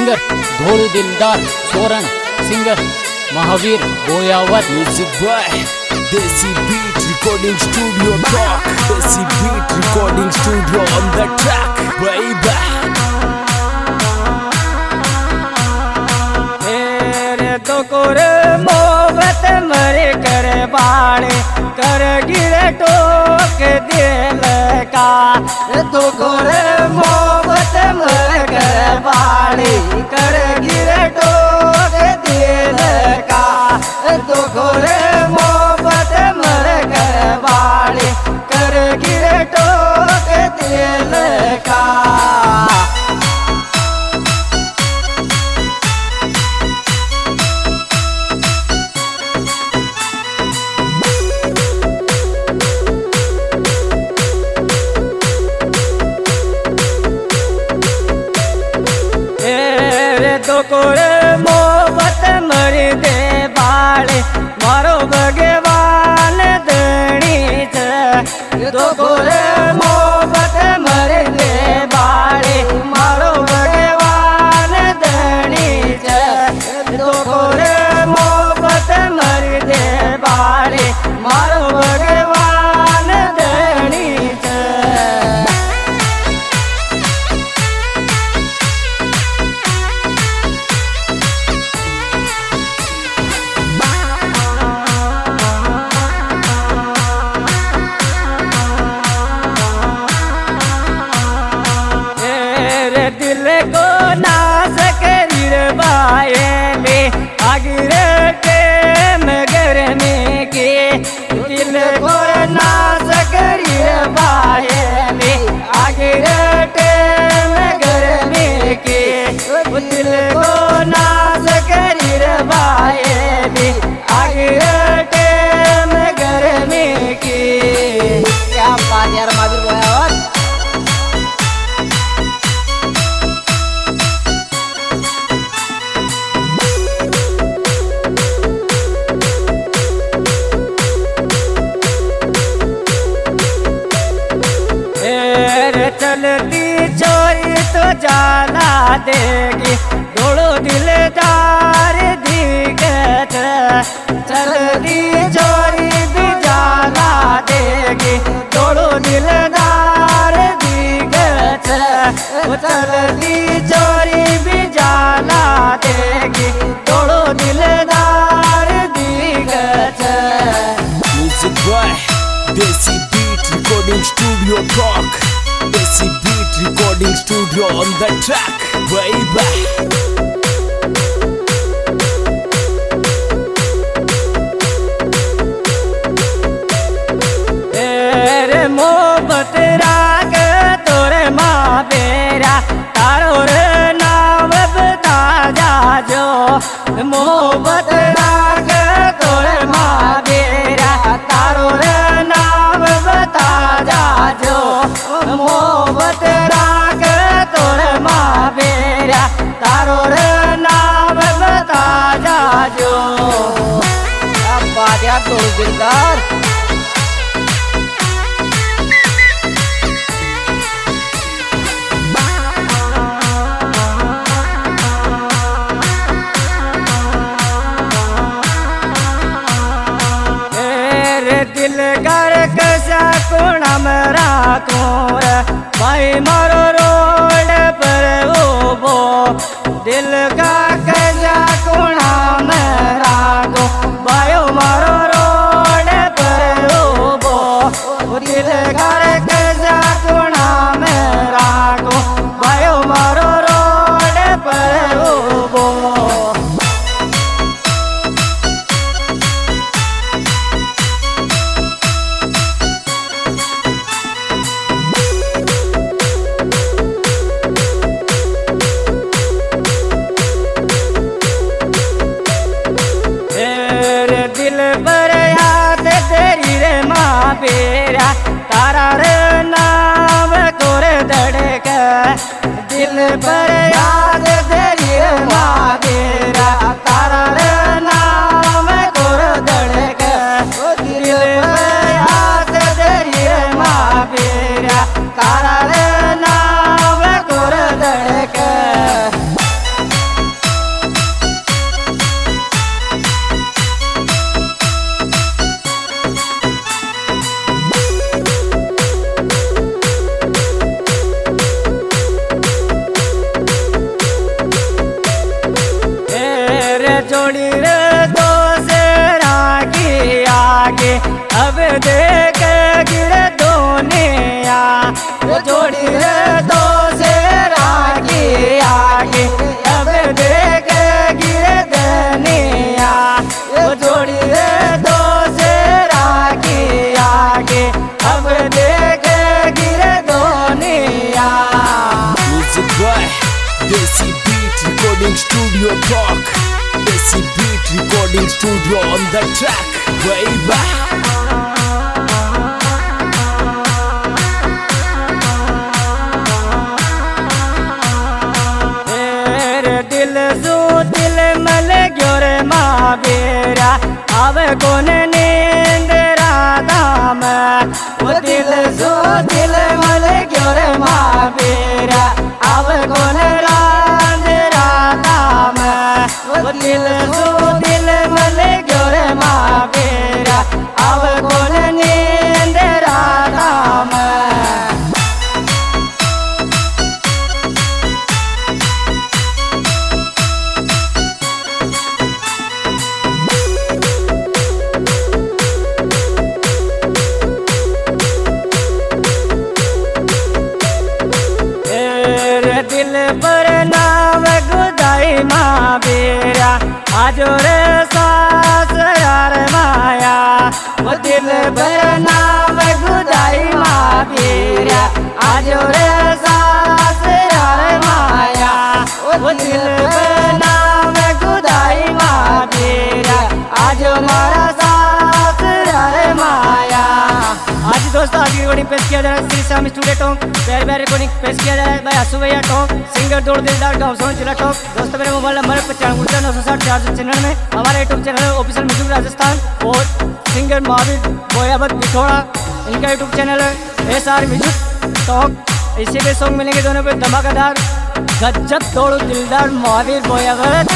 Singer Dholu Dildar Soran, singer Mahavir Boyawat. Music by Desi beat recording studio talk, Desi beat recording studio on the track baby. तेरे तो कोरे मोहब्बत मरे कर बाड़े कर गिरे टोक दिल का, तो कोरे मोहब्बत मरे कर बाड़े कर गिरे टोक दिल का, तो कोरे मोहब्बत मरे कर बाड़े कर गिरे टोक दिल का। तो कोरे मोहब्बत मरी दे बाड़े मारो भगवान दणी छे, तो कोरे मोहब्बत मरी दे बाड़े मारो भगवान दणी छे, तो कोरे मोहब्बत मरी दे बाड़े मारो भगवान दणी छे। दिल को नाश करी बाएले आगरे टेम गर्मी के, दिल को नाश करी बाएले आगरे टेम गर्मी के, दिल को नाश करी बाएले आगरे टेम गर्मी के। क्या बात यार माधुर बोया। चलती चोरी तो जाला देगी थोड़ो दिलदार दिखत, चलती चोरी भी जाला देगी थोड़ो दिलदार दिखत, चलती चोरी भी जाला देगी थोड़ो दिलदार दिखत। Music by Desi beat recording studio talk, Desi beat recording studio on the track baby. तेरे मोहब्बत राग तोरे माँ बेरा तारो रे नाम बता जा जो, मोहब्बत राग तोरे माँ बेरा तारो रे नाम बता जा जो, मोहब्बत राग तोरे माँ बेरा तारो रे नाम बता जा जो। अब बात यार तो दिलदार। दिल घर कसा कोणा में राखूं रे भाई मारो रोड पर वो दिल का कसा कोणा में राखूं भाई मारो रोड पर वो, दिल घर कसा कोणा में राखूं भाई मारो रोड पर वो। दिल पर याद तेरी रे माँ बेरा तारा रे नाम तोरे धड़क, दिल पर याद तेरी रे माँ बेरा तारा रे नाम तोरे धड़क, दिल पर याद तेरी रे माँ बेरा तारा रे नाम तोरे धड़क। Desi Beat Recording Studio Talk. Desi Beat Recording Studio on the track. Baby. दिल जो दिल मल ग्यो रे महावीरा अब कौन नींद राधा में वो दिल जो दिल मल ग्यो रे महावीरा अब कौन रांध राधा में वो दिल जो दिल मल ग्यो रे महावीरा अब कौन नींद राधा में दिल पर नाम गुदाई महावीरा आजो रे सासरार माया वो दिल पर नाम गुदाई महावीरा आजो रे सासरार माया वो दिल पर नाम गुदाई महावीरा आजो मारा सासरार माया। आज दोस्तों आज की रिकॉर्डिंग पेश किया जा रहा है श्री श्याम स्टूडियो टोंक। प्यार प्यार रिकॉर्डिंग पेश किया जा रहा है भाई आसू भैया टोंक, सिंगर दौड़ दिलदार गाँव सोन जिला टोंक। दोस्तों मेरे मोबाइल नंबर 95 हमारे YouTube channel official music Rajasthan और सिंगर महावीर बोयावत बिठोड़ा इनका यूट्यूब चैनल है SR म्यूजिक टोंक। इसी के सॉन्ग मिलेंगे दोनों पे धमाकेदार गजब दौड़ दिलदार महावीर बोयावत।